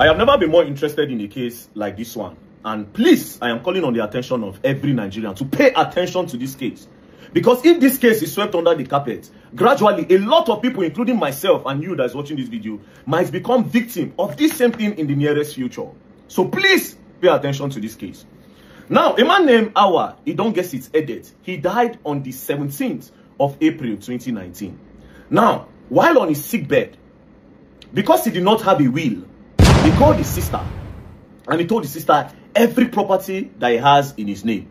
I have never been more interested in a case like this one. And please, I am calling on the attention of every Nigerian to pay attention to this case. Because if this case is swept under the carpet, gradually a lot of people, including myself and you that is watching this video, might become victim of this same thing in the nearest future. So please pay attention to this case. Now, a man named Awa, he don't guess its edit. He died on the 17th of April 2019. Now, while on his sickbed, because he did not have a will, he called his sister and he told his sister every property that he has in his name.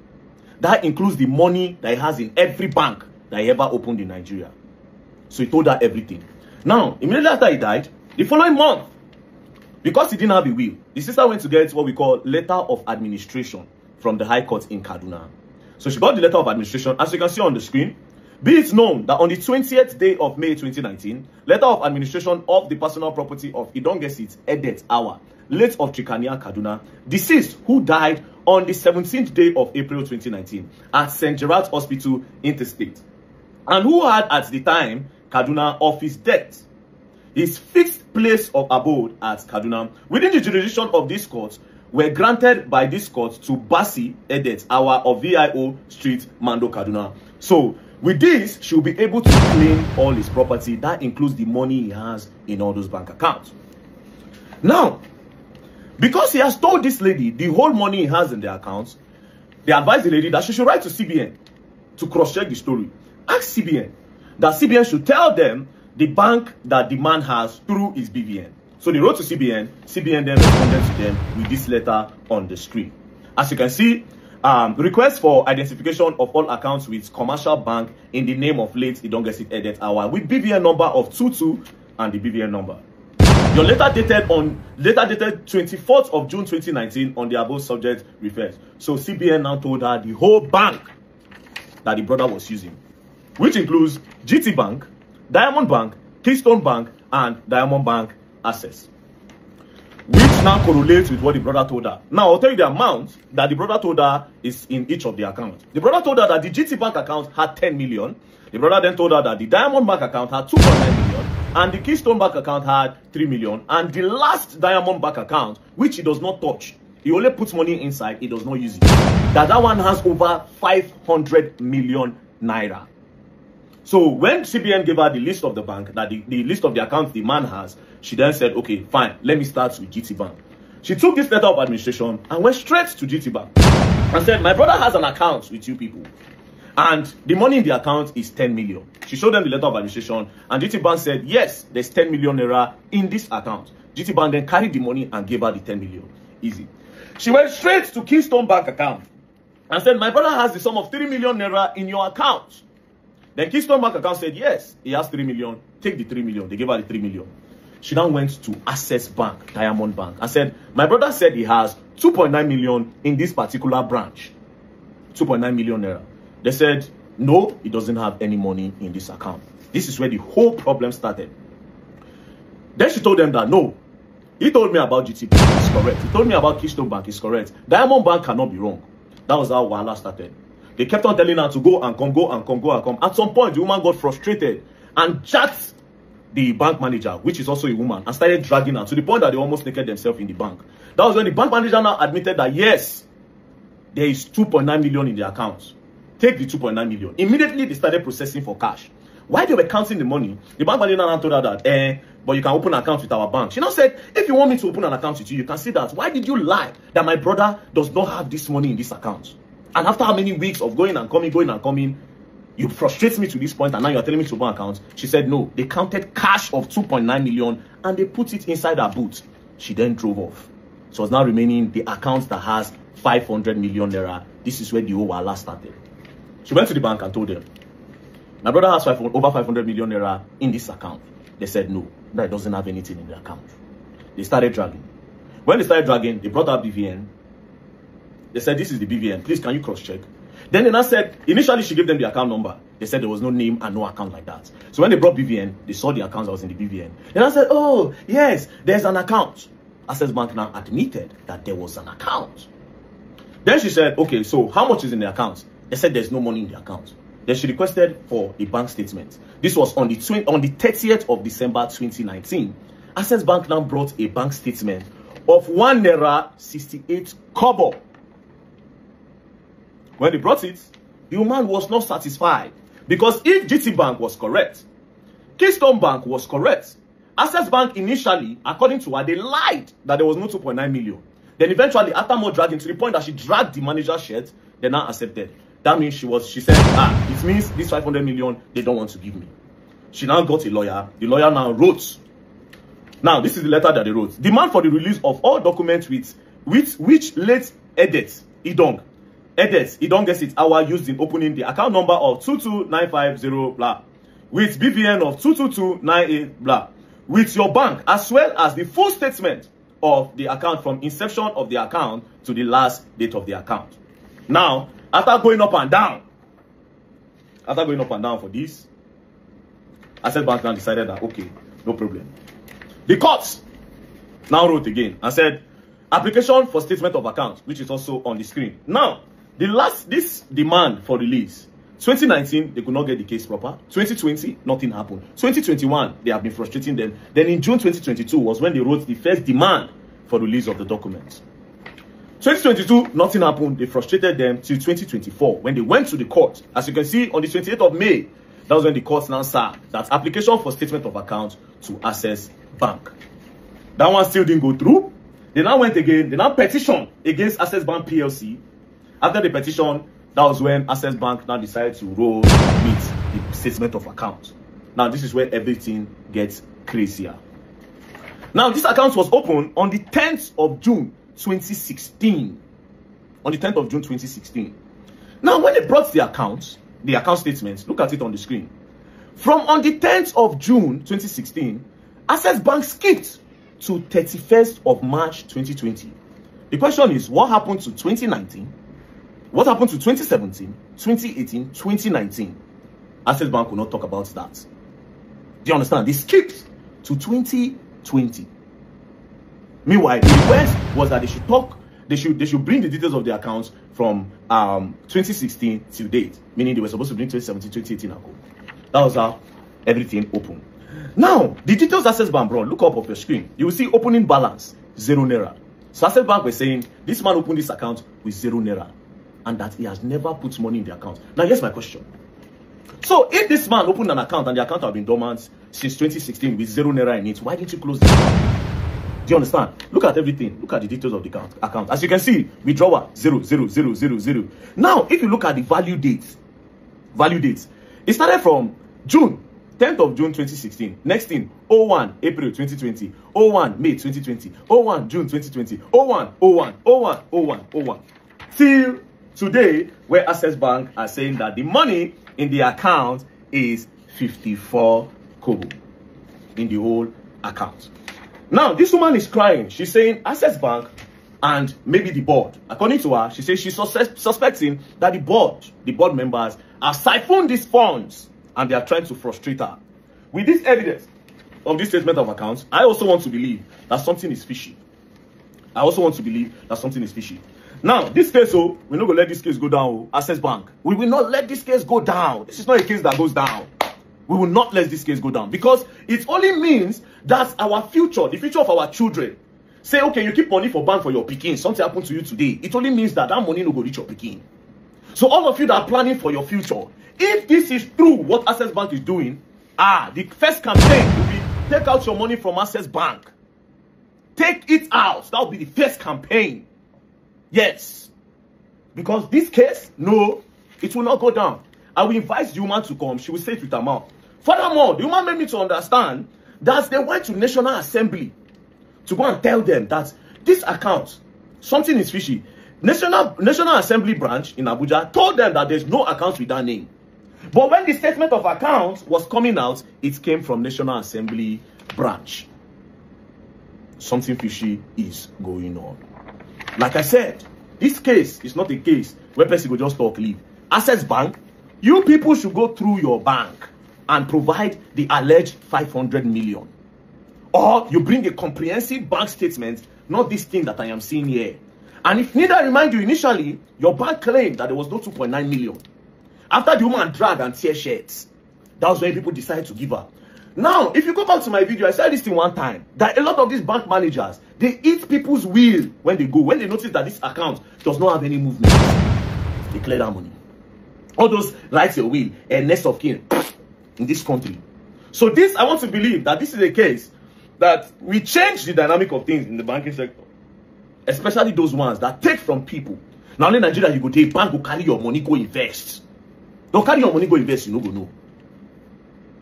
That includes the money that he has in every bank that he ever opened in Nigeria. So he told her everything. Now, immediately after he died, the following month, because he didn't have a will, the sister went to get what we call letter of administration from the High Court in Kaduna. So she got the letter of administration, as you can see on the screen. Be it known that on the 20th day of May 2019, letter of administration of the personal property of Idongesit Edet Awa, late of Trikania, Kaduna, deceased, who died on the 17th day of April 2019 at St. Gerard's Hospital, Interstate, and who had at the time Kaduna of his death his fixed place of abode at Kaduna within the jurisdiction of this court were granted by this court to Basi Edet Awa of VIO Street, Mando, Kaduna. So with this, she will be able to claim all his property. That includes the money he has in all those bank accounts. Now, because he has told this lady the whole money he has in the accounts, they advised the lady that she should write to CBN to cross-check the story. Ask CBN that CBN should tell them the bank that the man has through his BVN. So they wrote to CBN. CBN then responded to them with this letter on the screen. As you can see, request for identification of all accounts with commercial bank in the name of late Idongesit Edet Awa with BVN number of 22 and the BVN number. Your letter dated 24th of June 2019 on the above subject refers. So CBN now told her the whole bank that the brother was using, which includes GT Bank, Diamond Bank, Keystone Bank, and Diamond Bank Access, which now correlates with what the brother told her. Now, I'll tell you the amount that the brother told her is in each of the accounts. The brother told her that the GT Bank account had 10 million. The brother then told her that the Diamond Bank account had 2.9 million. And the Keystone Bank account had 3 million. And the last Diamond Bank account, which he does not touch, he only puts money inside, he does not use it, that one has over 500 million naira. So when CBN gave her the list of the bank, that the list of the accounts the man has, she then said, okay, fine, let me start with GT Bank. She took this letter of administration and went straight to GT Bank and said, my brother has an account with you people, and the money in the account is 10 million. She showed them the letter of administration, and GT Bank said, yes, there's 10 million naira in this account. GT Bank then carried the money and gave her the 10 million. Easy. She went straight to Keystone Bank account and said, my brother has the sum of 3 million naira in your account. Then Keystone Bank account said, yes, he has 3 million. Take the 3 million. They gave her the 3 million. She now went to Access Bank, Diamond Bank, and said, my brother said he has 2.9 million in this particular branch. 2.9 million naira. They said, no, he doesn't have any money in this account. This is where the whole problem started. Then she told them that, no, he told me about GT Bank, it's correct. He told me about Keystone Bank, it's correct. Diamond Bank cannot be wrong. That was how Wahala started. They kept on telling her to go and come, go and come, go and come. At some point, the woman got frustrated and jacked the bank manager, which is also a woman, and started dragging her to the point that they almost naked themselves in the bank. That was when the bank manager now admitted that, yes, there is 2.9 million in the account. Take the 2.9 million. Immediately, they started processing for cash. While they were counting the money, the bank manager now told her that, but you can open an account with our bank. She now said, if you want me to open an account with you, you can see that. Why did you lie that my brother does not have this money in this account? And after how many weeks of going and coming, you frustrate me to this point, and now you're telling me to open an account? She said, no, they counted cash of 2.9 million and they put it inside her boot. She then drove off. So it's now remaining the account that has 500 million naira. This is where the whole Wahala started. She went to the bank and told them, my brother has over 500 million naira in this account. They said, no, that doesn't have anything in the account. They started dragging. When they started dragging, they brought out BVN. They said, this is the BVN. Please, can you cross-check? Then they now said, initially she gave them the account number. They said there was no name and no account like that. So when they brought BVN, they saw the account that was in the BVN. Then I said, oh, yes, there's an account. Access Bank now admitted that there was an account. Then she said, okay, so how much is in the account? They said there's no money in the account. Then she requested for a bank statement. This was on the 30th of December 2019. Access Bank now brought a bank statement of 1 naira 68 kobo. When they brought it, the woman was not satisfied, because if GT Bank was correct, Keystone Bank was correct, Access Bank initially, according to her, they lied that there was no 2.9 million. Then eventually, after more dragging, to the point that she dragged the manager's shirt, they now accepted. That means she said, it means this 500 million, they don't want to give me. She now got a lawyer. The lawyer now wrote. Now, this is the letter that they wrote. Demand for the release of all documents with which late Edet Idong gets its hour used in opening the account number of 22950 blah, with BVN of 22298 blah, with your bank, as well as the full statement of the account from inception of the account to the last date of the account. Now, after going up and down for this, Access Bank now decided that, okay, no problem. The courts now wrote again and said, application for statement of account, which is also on the screen. Now, this demand for release, 2019, they could not get the case proper. 2020, nothing happened. 2021, they have been frustrating them. Then in June 2022 was when they wrote the first demand for release of the documents. 2022, nothing happened. They frustrated them till 2024 when they went to the court. As you can see, on the 28th of May, that was when the court now said that application for statement of account to Access Bank. That one still didn't go through. They now went again. They now petitioned against Access Bank PLC. After the petition, that was when Access Bank now decided to roll with the statement of account. Now, this is where everything gets crazier. Now, this account was opened on the 10th of June 2016. On the 10th of June 2016. Now, when they brought the account statements, look at it on the screen. From on the 10th of June 2016, Access Bank skipped to 31st of March 2020. The question is, what happened to 2019? What happened to 2017, 2018, 2019? Access Bank will not talk about that. Do you understand? They skipped to 2020. Meanwhile, the request was that they should talk, they should bring the details of the accounts from 2016 till date, meaning they were supposed to bring 2017, 2018 account. That was how everything opened. Now, the details Access Bank brought, look up your screen. You will see opening balance, 0 naira. So Access Bank was saying, this man opened this account with 0 naira. And that he has never put money in the account. Now, here's my question. So, if this man opened an account and the account has been dormant since 2016 with 0 naira in it, why didn't you close the account? Do you understand? Look at everything. Look at the details of the account. As you can see, withdrawal 00000. Now, if you look at the value dates, it started from June, 10th of June 2016. Next thing, 01 April 2020, 01 May 2020, 01 June 2020, 01 till today, where Access Bank are saying that the money in the account is 54 kobo in the whole account. Now, this woman is crying. She's saying Access Bank and maybe the board. According to her, she says she's suspecting that the board members have siphoned these funds and they are trying to frustrate her. With this evidence of this statement of accounts, I also want to believe that something is fishy. Now, this case, we're not going to let this case go down, Access Bank. We will not let this case go down. This is not a case that goes down. We will not let this case go down, because it only means that our future, the future of our children, say, okay, you keep money for bank for your pikin, something happened to you today. It only means that money no go reach your pikin. So all of you that are planning for your future, if this is true, what Access Bank is doing, the first campaign will be take out your money from Access Bank. Take it out. That will be the first campaign. Yes. Because this case, no, it will not go down. I will invite the woman to come. She will say it with her mouth. Furthermore, the woman made me to understand that they went to National Assembly to go and tell them that this account, something is fishy. National Assembly branch in Abuja told them that there's no account with that name. But when the statement of account was coming out, it came from National Assembly branch. Something fishy is going on. Like I said, this case is not a case where person will just talk leave. Access Bank, you people should go through your bank and provide the alleged 500 million. Or you bring a comprehensive bank statement, not this thing that I am seeing here. And if neither remind you, initially, your bank claimed that there was no 2.9 million. After the woman dragged and tear shirts, that was when people decided to give her. Now, if you go back to my video, I said this thing one time, that a lot of these bank managers, they eat people's will when they go. When they notice that this account does not have any movement, they clear that money. All those rights of will and next of kin in this country. So this, I want to believe that this is a case that we change the dynamic of things in the banking sector. Especially those ones that take from people. Now, only Nigeria, you go take bank, go carry your money, go invest. Don't carry your money, go invest, you know, go no.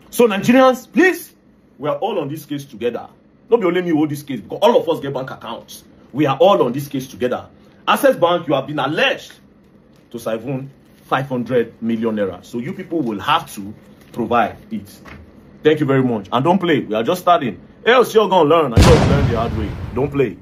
So Nigerians, please, we are all on this case together. Not be only me hold this case, because all of us get bank accounts. We are all on this case together. Access Bank, you have been alleged to siphon 500 million naira. So you people will have to provide it. Thank you very much. And don't play. We are just starting. Else you're going to learn. I just learned the hard way. Don't play.